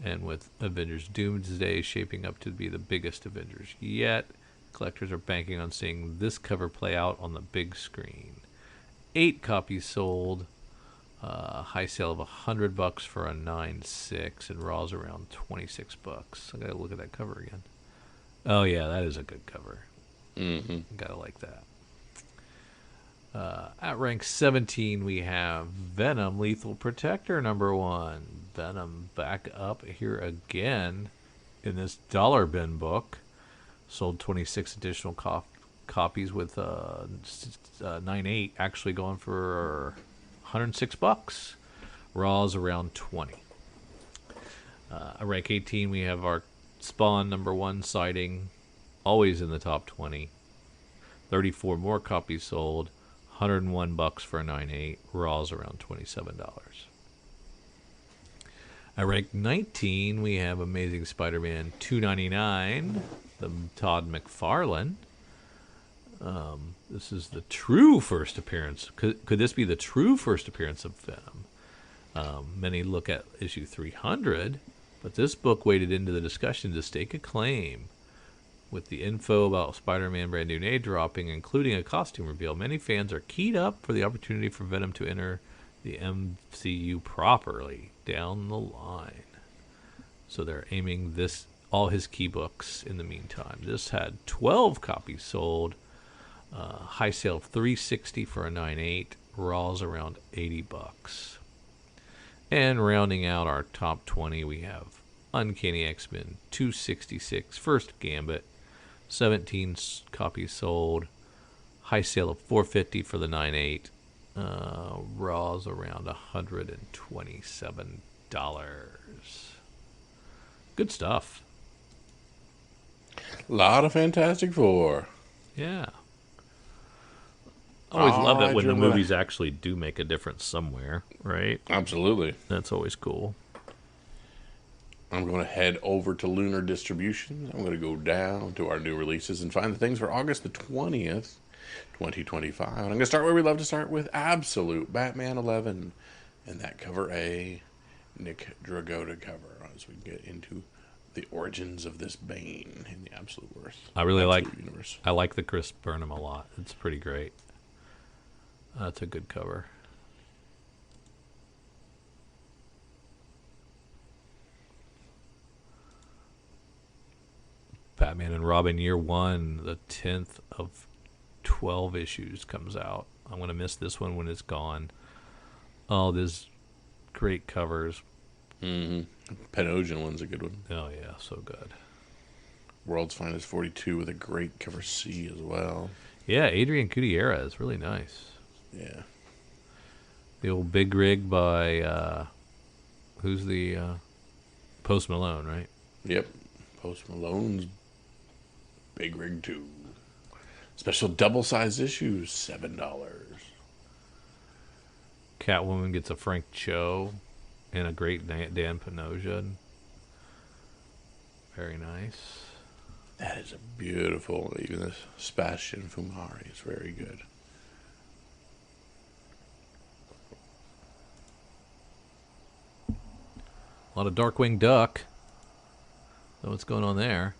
and with Avengers Doomsday shaping up to be the biggest Avengers yet, collectors are banking on seeing this cover play out on the big screen. 8 copies sold, high sale of $100 for a 9.6, and Raw's around $26. I gotta look at that cover again. Oh yeah, that is a good cover. Gotta like that. At rank 17, we have Venom Lethal Protector #1. Venom back up here again in this dollar bin book. Sold 26 additional copies with 9.8 actually going for $106. Raw's around 20. At rank 18, we have our Spawn #1 sighting, always in the top 20. 34 more copies sold. $101 for a 9.8. Raw's around $27. At rank 19, we have Amazing Spider-Man 299, the Todd McFarlane. This is the true first appearance. Could this be the true first appearance of Venom? Many look at issue 300, but this book waded into the discussion to stake a claim. With the info about Spider-Man Brand New Day dropping, including a costume reveal, many fans are keyed up for the opportunity for Venom to enter the MCU properly down the line. So they're aiming all his key books in the meantime. This had 12 copies sold. High sale of $360 for a 9.8. Raw's around $80. And rounding out our top 20, we have Uncanny X-Men 266, First Gambit, 17 copies sold. High sale of $450 for the 9.8. Raw's around $127. Good stuff. A lot of Fantastic Four. Yeah. I always love it when the Jeremiah. movies actually do make a difference somewhere, right? Absolutely. That's always cool. I'm going to head over to Lunar Distribution. I'm going to go down to our new releases and find the things for August the 20th, 2025. And I'm going to start where we love to start, with Absolute Batman 11. And that cover A, Nick Dragotta cover, as we get into the origins of this Bane in the Absolute Universe. I really Universe. I like the Chris Burnham a lot. It's pretty great. That's a good cover. Batman and Robin Year 1, the 10th of 12 issues comes out. I'm going to miss this one when it's gone. Oh, there's great covers. Mm-hmm. Penosian one's a good one. Oh, yeah, so good. World's Finest 42 with a great cover C as well. Yeah, Adrian Gutierrez is really nice. Yeah. The old Big Rig by, who's the, Post Malone, right? Yep. Post Malone's Big Rig 2. Special double-sized issues, $7. Catwoman gets a Frank Cho and a great Dan Panosian. Very nice. That is a beautiful, even this Sebastian Fumari is very good. A lot of Darkwing Duck. So what's going on there?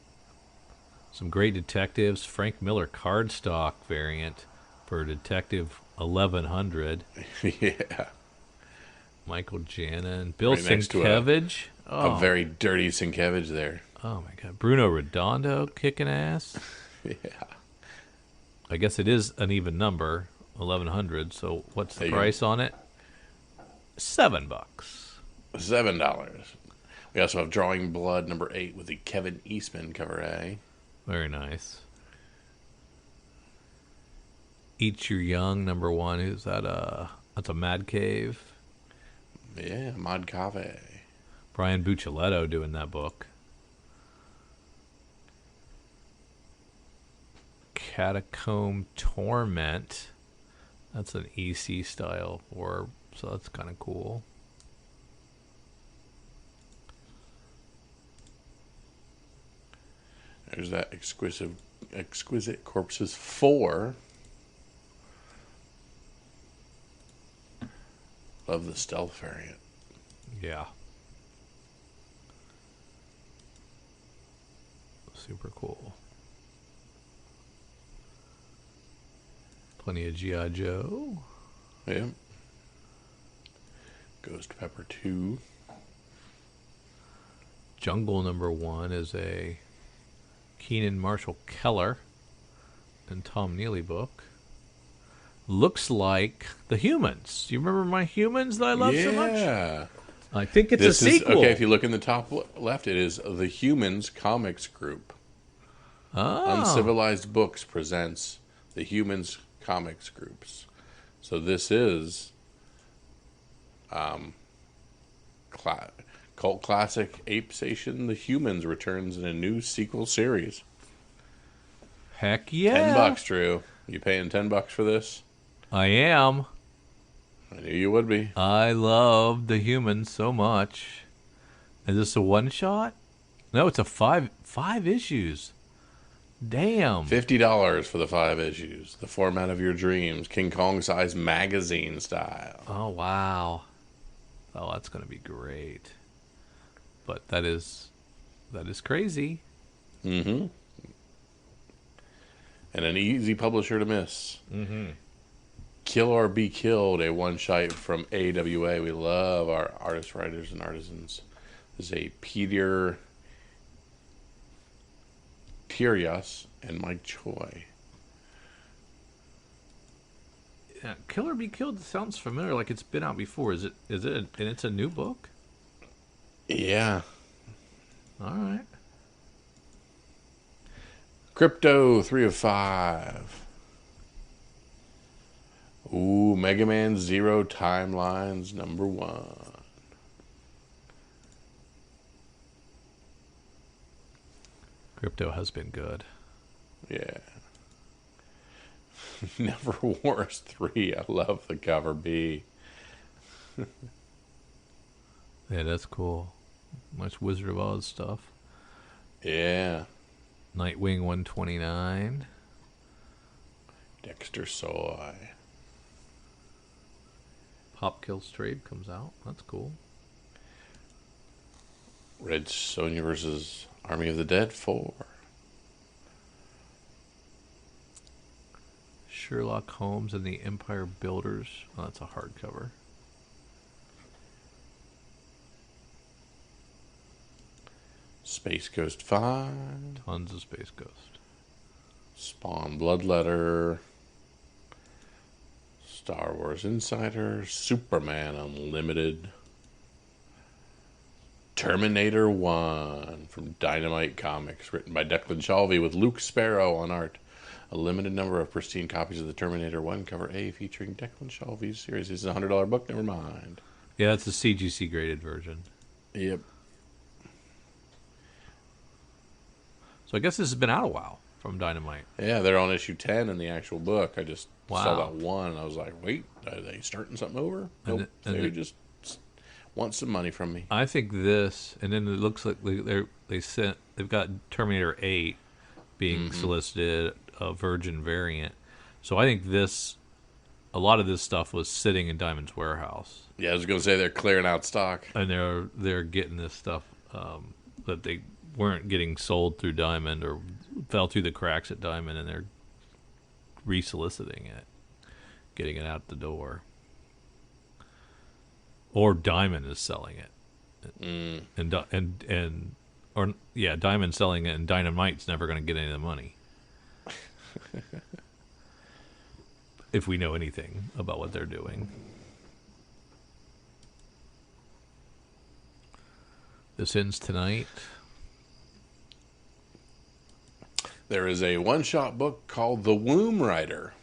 Some great detectives. Frank Miller cardstock variant for Detective 1100. Yeah. Michael Janin. Bill Right next to Sienkiewicz. A very dirty Sienkiewicz there. Oh my God. Bruno Redondo kicking ass. Yeah. I guess it is an even number, 1100. So what's the There you price on it? $7. $7. We also have Drawing Blood number 8 with the Kevin Eastman cover A. Very nice. Eat Your Young number 1. Is that that's a Mad Cave? Yeah, Mod Cave. Brian Buccellato doing that book. Catacomb Torment. That's an EC style orb, so that's kind of cool. There's that Exquisite Corpses 4. Love the stealth variant. Yeah. Super cool. Plenty of G.I. Joe. Yeah. Ghost Pepper 2. Jungle number 1 is a Keenan Marshall Kellar and Tom Neely book. Looks like The Humans. Do you remember My Humans that I love so much? Yeah. I think it's This a is, sequel. okay, if you look in the top left, it is The Humans Comics Group. Oh. Uncivilized Books presents The Humans Comics Groups. So this is cult classic Ape Station The Humans returns in a new sequel series. Heck yeah. $10, Drew. You paying $10 for this? I am. I knew you would be. I love The Humans so much. Is this a one shot? No, it's a five issues. Damn. $50 for the 5 issues. The format of your dreams. King Kong size magazine style. Oh, wow. Oh, that's going to be great. But that is crazy. Mm-hmm. And an easy publisher to miss. Mm-hmm. Kill or Be Killed, a one-shot from AWA. We love our artists, writers, and artisans. This is a Peter Tirias and Mike Choi. Yeah, Kill or Be Killed sounds familiar, like it's been out before. Is it? And it's a new book? Yeah. All right. Crypto, 3 of 5. Ooh, Mega Man Zero Timelines, number 1. Crypto has been good. Yeah. Never Wars 3. I love the cover B. Yeah, that's cool. Much Wizard of Oz stuff. Yeah. Nightwing 129. Dexter Soy. Pop Kills Trade comes out. That's cool. Red Sonja versus Army of the Dead 4. Sherlock Holmes and the Empire Builders. Oh, that's a hardcover. Space Ghost 5. Tons of Space Ghost. Spawn Bloodletter. Star Wars Insider. Superman Unlimited. Terminator 1 from Dynamite Comics, written by Declan Shalvey with Luke Sparrow on art. A limited number of pristine copies of the Terminator 1 cover A featuring Declan Shalvey's series. This is a $100 book, never mind. Yeah, that's the CGC graded version. Yep. So I guess this has been out a while from Dynamite. Yeah, they're on issue 10 in the actual book. I just saw Wow. that one, and I was like, wait, are they starting something over? Nope, And they just want some money from me. I think this, and then it looks like they've got Terminator 8 being solicited, a Virgin variant. So I think a lot of this stuff was sitting in Diamond's warehouse, Yeah, I was going to say they're clearing out stock. and they're getting this stuff that they weren't getting sold through Diamond or fell through the cracks at Diamond, and they're resoliciting it, getting it out the door. Or Diamond is selling it, Diamond selling it, and Dynamite's never going to get any of the money. If we know anything about what they're doing. This ends tonight. There is a one-shot book called The Womb Rider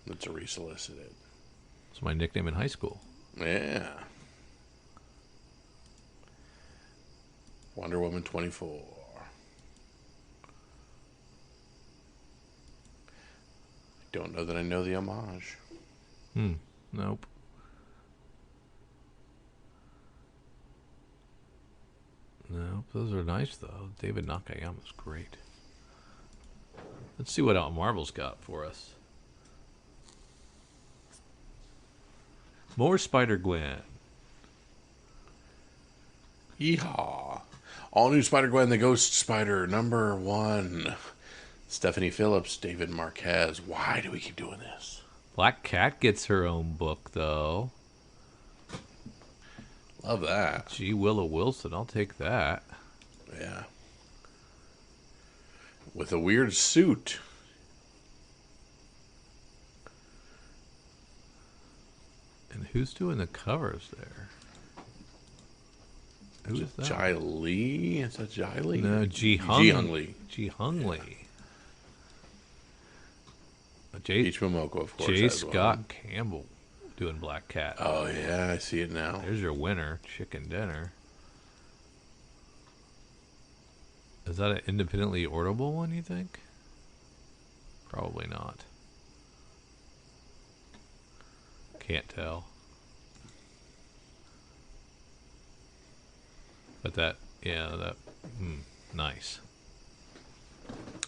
that's resolicited. It's my nickname in high school. Yeah. Wonder Woman 24. Don't know that I know the homage. Nope. Nope. Those are nice though. David Nakayama's great. Let's see what Marvel's got for us. More Spider-Gwen. Yeehaw. All new Spider-Gwen, the Ghost Spider, number 1. Stephanie Phillips, David Marquez. Why do we keep doing this? Black Cat gets her own book though. Love that. Gee, Willow Wilson, I'll take that. Yeah. With a weird suit. And who's doing the covers there? Who is that? Jai Lee? Is that Jai Lee? No, Ji Hung. Ji Hung Lee. Ji Hung Lee. H. Momoko, of course. J. as well. Scott Campbell doing Black Cat. Oh, yeah, I see it now. There's your winner, Chicken Dinner. Is that an independently orderable one, you think? Probably not. Can't tell. But nice.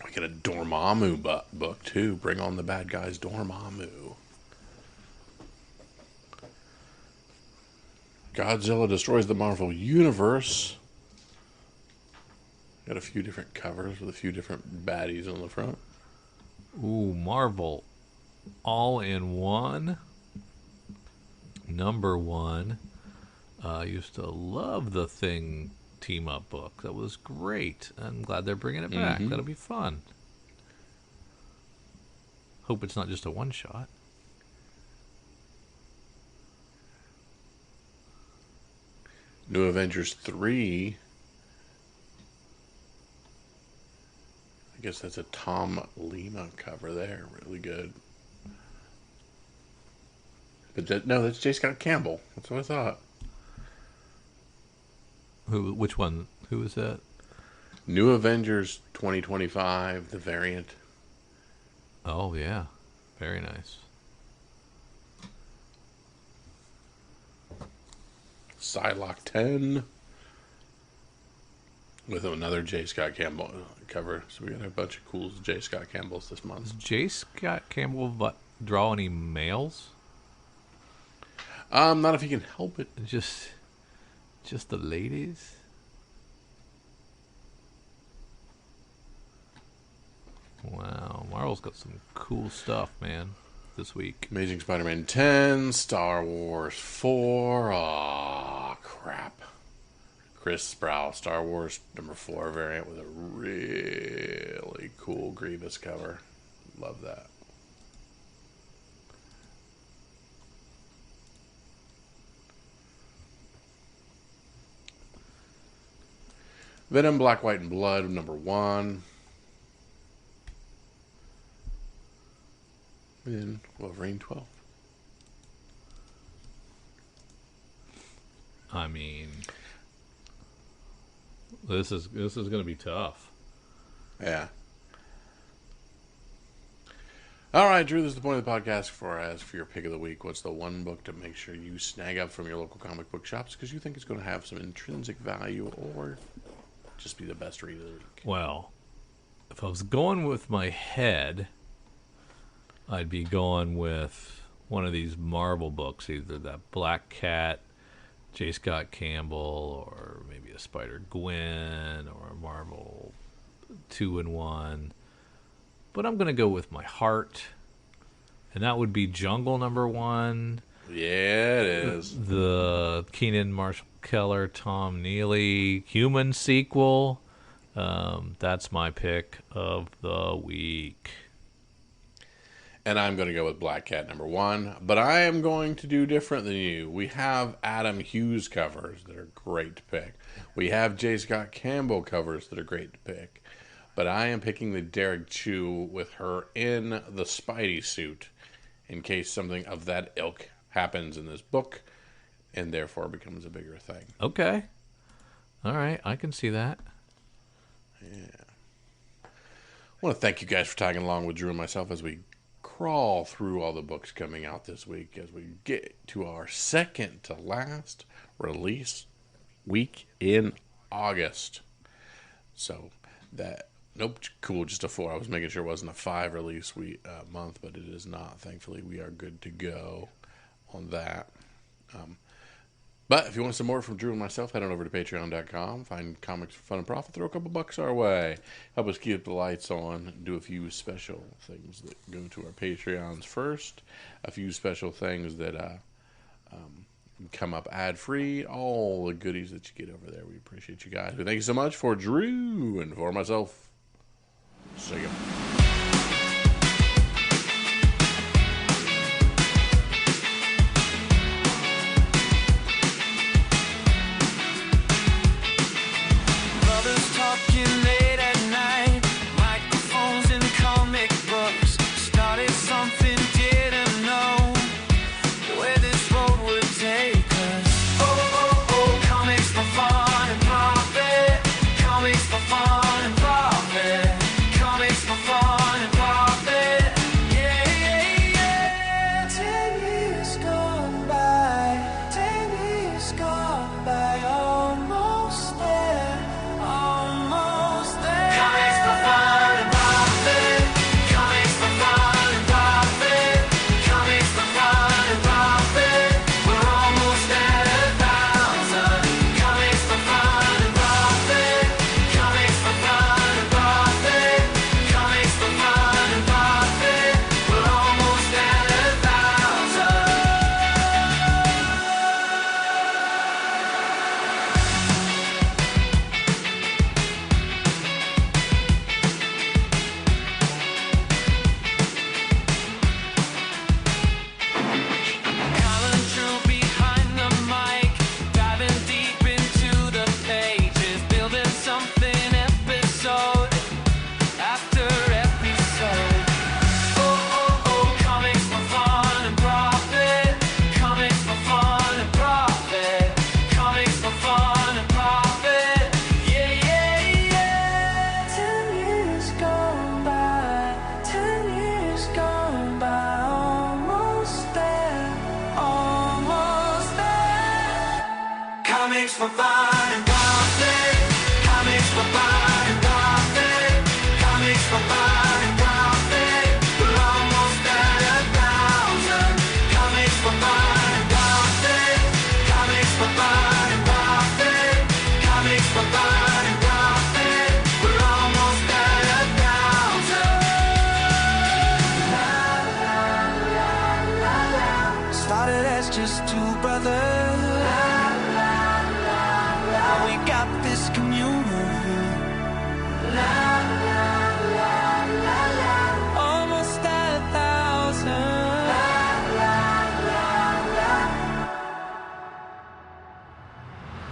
We back at a Dormammu book, too. Bring on the bad guys, Dormammu. Godzilla destroys the Marvel Universe. Got a few different covers with a few different baddies on the front. Ooh, Marvel. All in one. Number one. I used to love the Thing team-up book. That was great. I'm glad they're bringing it back. That'll be fun. Hope it's not just a one-shot. New Avengers 3. I guess that's a Tom Lima cover there. Really good. But no, that's J. Scott Campbell. That's what I thought. Which one? Who is that? New Avengers 2025, the variant. Oh, yeah. Very nice. Psylocke 10. With another J. Scott Campbell cover. So we got a bunch of cool J. Scott Campbells this month. Does J. Scott Campbell draw any males? Not if he can help it. Just the ladies? Wow, Marvel's got some cool stuff, man, this week. Amazing Spider-Man 10, Star Wars 4. Aw, crap. Chris Sproul, Star Wars number 4 variant with a really cool Grievous cover. Love that. Venom, Black, White, and Blood, number 1. And Wolverine 12. I mean, this is going to be tough. Yeah. All right, Drew, this is the point of the podcast for your pick of the week. What's the one book to make sure you snag up from your local comic book shops because you think it's going to have some intrinsic value or just be the best read of the week? Well, if I was going with my head, I'd be going with one of these Marvel books, either that Black Cat, J. Scott Campbell, or maybe a Spider-Gwen, or a Marvel 2-in-1. But I'm going to go with my heart, and that would be Jungle number 1. Yeah, it is. The Keenan, Marshall Kellar, Tom Neely Human sequel. That's my pick of the week. And I'm going to go with Black Cat number 1. But I am going to do different than you. We have Adam Hughes covers that are great to pick. We have J. Scott Campbell covers that are great to pick. But I am picking the Derek Chew with her in the Spidey suit in case something of that ilk happens in this book and therefore becomes a bigger thing. Okay. All right. I can see that. Yeah. I want to thank you guys for tagging along with Drew and myself as we crawl through all the books coming out this week as we get to our second to last release week in August. So that, nope, cool, just a 4. I was making sure it wasn't a 5 release month, but it is not. Thankfully, we are good to go on that. But if you want some more from Drew and myself, head on over to patreon.com. Find comics for fun and profit. Throw a couple bucks our way. Help us keep the lights on. Do a few special things that go to our Patreons first. A few special things that come up ad-free. All the goodies that you get over there. We appreciate you guys. But thank you so much for Drew and for myself. See ya. Brothers talking late at night, microphones and comic books. Started something, didn't know where this road would take us. Oh, comics for fun and profit. Comics for fun and profit. Comics for fun. for fun and profit. Comics for fun and profit. Comics for fun and profit. We're almost at 1,000. Comics for fun and profit. Comics for fun and profit. Comics for fun and profit. We're almost at 1,000. Started as just two brothers. Now we got this community. Almost at 1,000.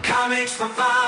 Comics for fun.